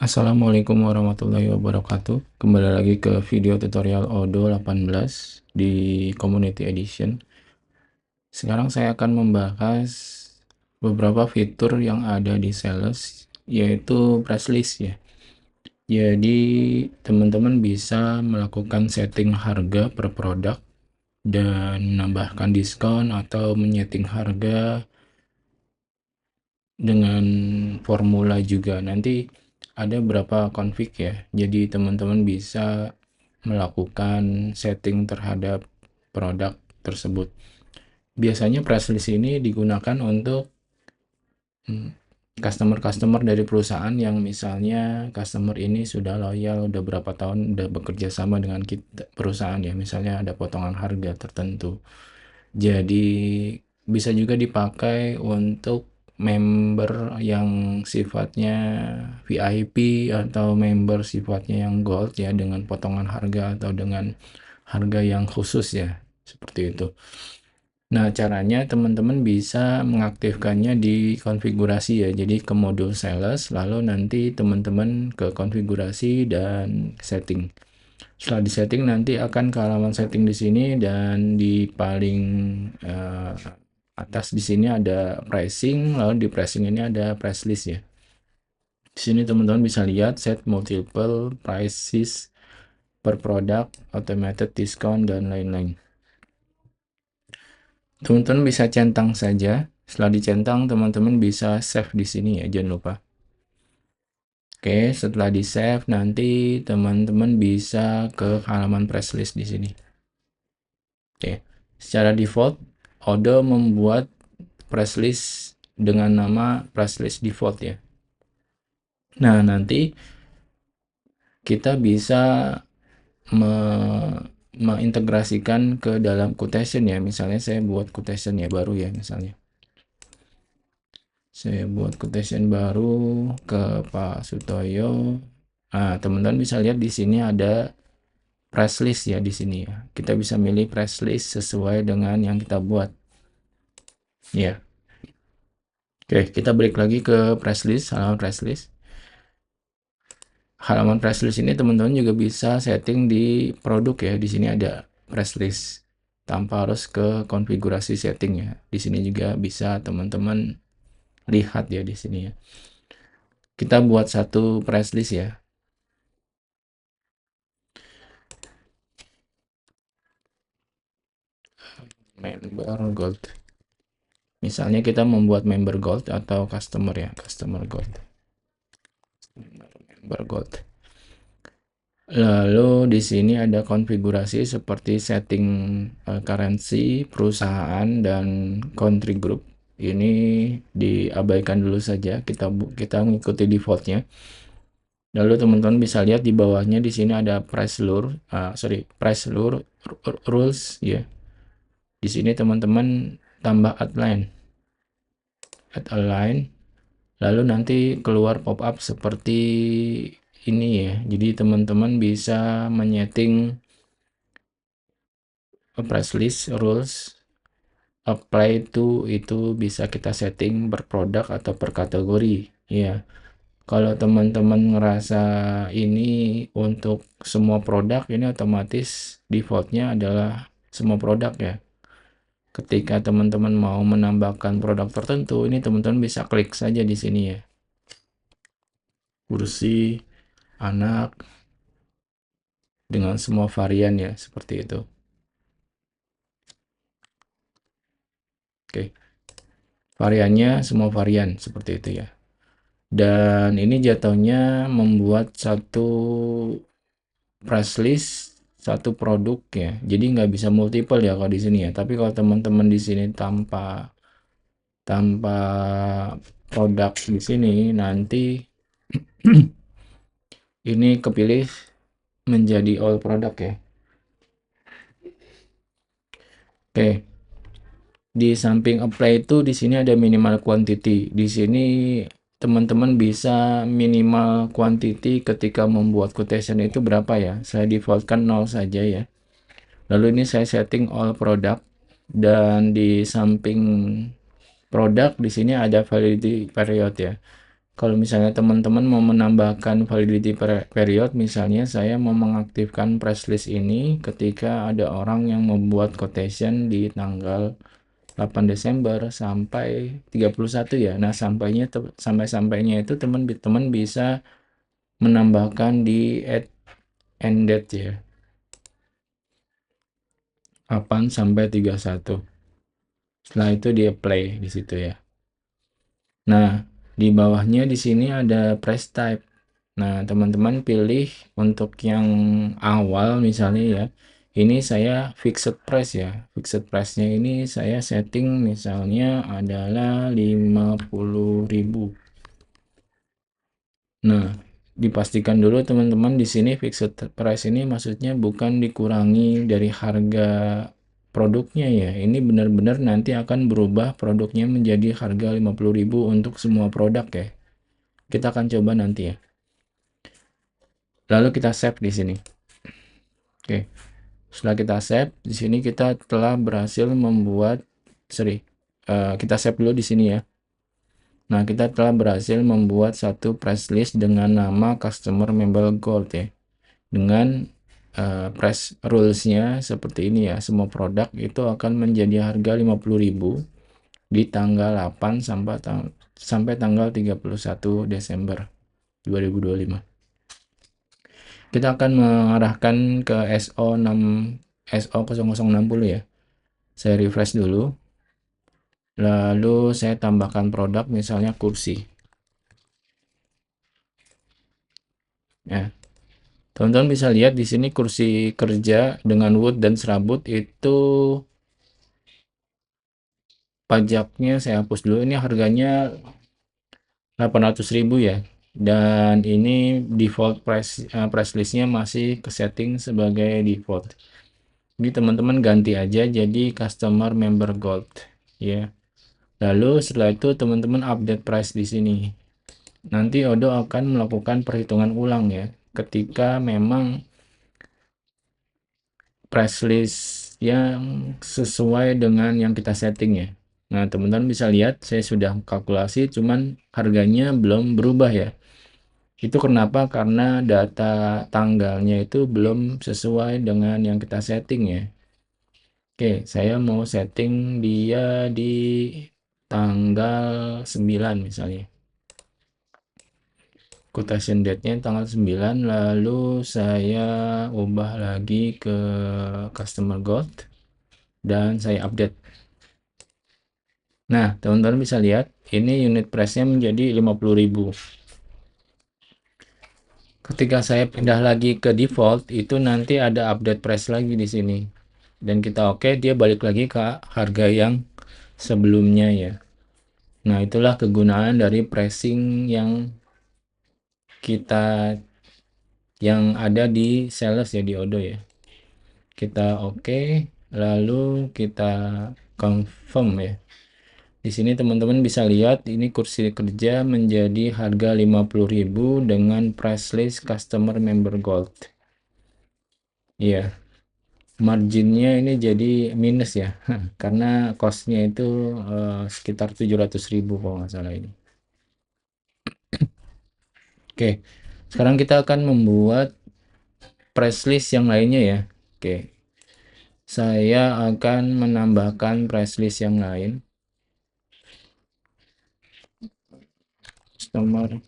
Assalamualaikum warahmatullahi wabarakatuh. Kembali lagi ke video tutorial Odoo 18 di Community Edition. Sekarang saya akan membahas beberapa fitur yang ada di Sales, yaitu price list ya. Jadi teman-teman bisa melakukan setting harga per produk dan menambahkan diskon atau menyeting harga dengan formula juga. Nanti ada berapa config ya, jadi teman-teman bisa melakukan setting terhadap produk tersebut. Biasanya price list ini digunakan untuk customer-customer dari perusahaan yang misalnya customer ini sudah loyal, udah berapa tahun udah bekerja sama dengan kita, perusahaan ya, misalnya ada potongan harga tertentu. Jadi bisa juga dipakai untuk member yang sifatnya VIP atau member sifatnya yang gold ya, dengan potongan harga atau dengan harga yang khusus ya, seperti itu. Nah, caranya teman-teman bisa mengaktifkannya di konfigurasi ya. Jadi ke modul sales, lalu nanti teman-teman ke konfigurasi dan setting. Setelah di setting nanti akan ke halaman setting di sini, dan di paling atas di sini ada pricing, lalu di pricing ini ada price list ya. Di sini teman-teman bisa lihat set multiple prices per produk, automated discount, dan lain-lain. Teman-teman bisa centang saja. Setelah dicentang, teman-teman bisa save di sini ya, jangan lupa. Oke, setelah di save nanti teman-teman bisa ke halaman price list di sini. Oke, secara default Odoo membuat price list dengan nama price list default ya. Nah, nanti kita bisa mengintegrasikan ke dalam quotation ya. Misalnya saya buat quotation ya baru ya, misalnya saya buat quotation baru ke Pak Sutoyo. Nah, teman-teman bisa lihat di sini ada price list ya di sini ya. Kita bisa milih price list sesuai dengan yang kita buat. Ya. Oke, kita balik lagi ke price list, halaman price list. Halaman price list ini teman-teman juga bisa setting di produk ya. Di sini ada price list tanpa harus ke konfigurasi setting ya. Di sini juga bisa teman-teman lihat ya di sini ya. Kita buat satu price list ya. Member gold. Misalnya kita membuat member gold atau customer ya, customer gold. Member gold. Lalu di sini ada konfigurasi seperti setting currency, perusahaan, dan country group. Ini diabaikan dulu saja, kita mengikuti defaultnya. Lalu teman-teman bisa lihat di bawahnya di sini ada price rules ya. Di sini teman-teman tambah add line, lalu nanti keluar pop up seperti ini ya. Jadi teman-teman bisa menyeting price list rules apply to, itu bisa kita setting per produk atau per kategori ya. Kalau teman-teman ngerasa ini untuk semua produk, ini otomatis defaultnya adalah semua produk ya. Ketika teman-teman mau menambahkan produk tertentu, ini teman-teman bisa klik saja di sini ya. Kursi, anak, dengan semua varian ya, seperti itu. Oke. Variannya semua varian seperti itu ya. Dan ini jatuhnya membuat satu price list satu produk ya. Jadi nggak bisa multiple ya kalau di sini ya. Tapi kalau teman-teman di sini tanpa produk di sini, nanti ini kepilih menjadi all product ya. Oke. Di samping apply itu di sini ada minimal quantity. Di sini teman-teman bisa minimal quantity ketika membuat quotation itu berapa ya. Saya defaultkan 0 saja ya. Lalu ini saya setting all product, dan di samping produk di sini ada validity period ya. Kalau misalnya teman-teman mau menambahkan validity period, misalnya saya mau mengaktifkan price list ini ketika ada orang yang membuat quotation di tanggal 8 Desember sampai 31 ya. Nah, sampai-sampainya itu teman-teman bisa menambahkan di add end date ya. 8 sampai 31. Setelah itu dia play di situ ya. Nah, di bawahnya di sini ada price type. Nah, teman-teman pilih untuk yang awal misalnya ya. Ini saya fixed price ya. Fixed price-nya ini saya setting misalnya adalah 50.000. Nah, dipastikan dulu teman-teman di sini fixed price ini maksudnya bukan dikurangi dari harga produknya ya. Ini benar-benar nanti akan berubah produknya menjadi harga 50.000 untuk semua produk ya. Kita akan coba nanti ya. Lalu kita save di sini. Oke. Setelah kita save, di sini kita telah berhasil membuat kita save dulu di sini ya. Nah, kita telah berhasil membuat satu price list dengan nama customer member gold ya. Dengan price rules-nya seperti ini ya. Semua produk itu akan menjadi harga 50.000 di tanggal 8 sampai tanggal 31 Desember 2025. Kita akan mengarahkan ke SO0060 ya. Saya refresh dulu. Lalu saya tambahkan produk misalnya kursi. Ya. Teman-teman bisa lihat di sini kursi kerja dengan wood dan serabut itu pajaknya saya hapus dulu. Ini harganya 800.000 ya. Dan ini default price listnya masih ke setting sebagai default. Ini teman-teman ganti aja jadi customer member gold ya. Lalu setelah itu teman-teman update price di sini. Nanti Odoo akan melakukan perhitungan ulang ya. Ketika memang price list yang sesuai dengan yang kita setting ya. Nah, teman-teman bisa lihat saya sudah kalkulasi cuman harganya belum berubah ya. Itu kenapa? Karena data tanggalnya itu belum sesuai dengan yang kita setting ya. Oke, saya mau setting dia di tanggal 9 misalnya. Quotation date-nya tanggal 9, lalu saya ubah lagi ke customer gold dan saya update. Nah, teman-teman bisa lihat ini unit price-nya menjadi 50.000. Ketika saya pindah lagi ke default, itu nanti ada update price lagi di sini. Dan kita oke, dia balik lagi ke harga yang sebelumnya ya. Nah, itulah kegunaan dari pricing yang ada di sales ya, di Odoo ya. Kita oke, lalu kita confirm ya. Di sini teman-teman bisa lihat ini kursi kerja menjadi harga 50.000 dengan price list customer member gold. Iya. Marginnya ini jadi minus ya. Karena costnya itu sekitar 700.000 kalau nggak salah ini. Oke. Sekarang kita akan membuat price list yang lainnya ya. Oke. Saya akan menambahkan price list yang lain. Customer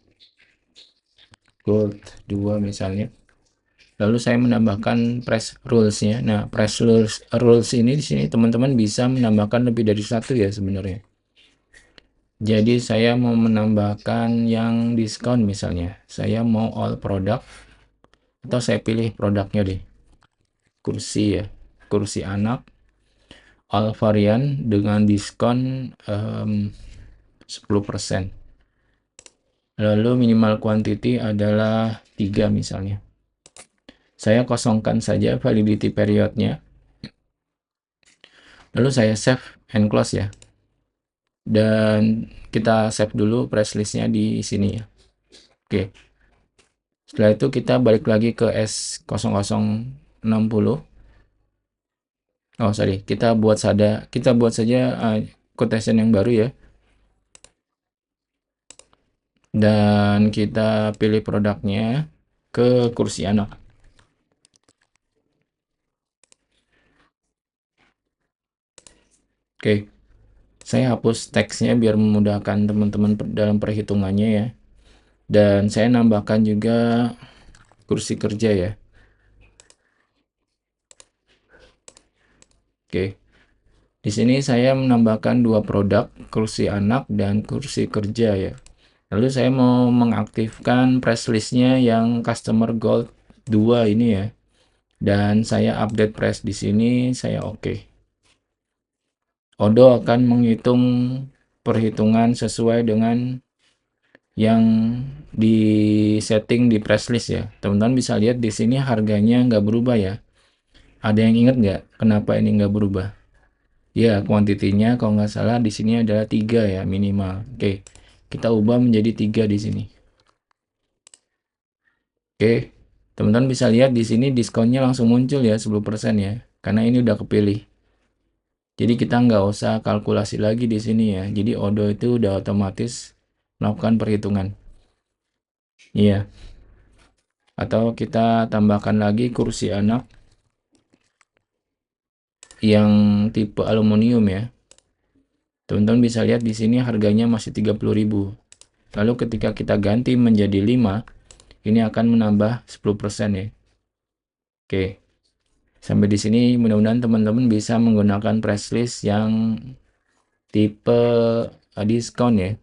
gold 2 misalnya. Lalu saya menambahkan price rules-nya. Nah, price rules ini di sini teman-teman bisa menambahkan lebih dari satu ya sebenarnya. Jadi saya mau menambahkan yang diskon misalnya. Saya mau all product atau saya pilih produknya deh. Kursi ya. Kursi anak all varian dengan diskon 10%. Lalu minimal quantity adalah 3 misalnya. Saya kosongkan saja validity periodnya. Lalu saya save and close ya. Dan kita save dulu price listnya di sini ya. Oke. Setelah itu kita balik lagi ke S0060. Oh, sorry. Kita buat saja quotation yang baru ya. dan kita pilih produknya ke kursi anak. Oke, saya hapus teksnya biar memudahkan teman-teman dalam perhitungannya ya. Dan saya nambahkan juga kursi kerja ya. Oke. Di sini saya menambahkan dua produk, kursi anak dan kursi kerja ya. Lalu saya mau mengaktifkan price listnya yang customer gold 2 ini ya. Dan saya update price di sini, saya oke. Odo akan menghitung perhitungan sesuai dengan yang di setting di price list ya. Teman-teman bisa lihat di sini harganya nggak berubah ya. Ada yang ingat nggak kenapa ini nggak berubah? Ya, kuantitinya kalau nggak salah di sini adalah 3 ya minimal. Oke, kita ubah menjadi 3 di sini. Oke, teman-teman bisa lihat di sini diskonnya langsung muncul ya 10% ya. Karena ini udah kepilih. Jadi kita nggak usah kalkulasi lagi di sini ya. Jadi Odo itu udah otomatis melakukan perhitungan. Iya. Atau kita tambahkan lagi kursi anak yang tipe aluminium ya. Teman-teman bisa lihat di sini harganya masih 30.000. Lalu ketika kita ganti menjadi 5, ini akan menambah 10% ya. Oke. Sampai di sini mudah-mudahan teman-teman bisa menggunakan price list yang tipe diskon ya.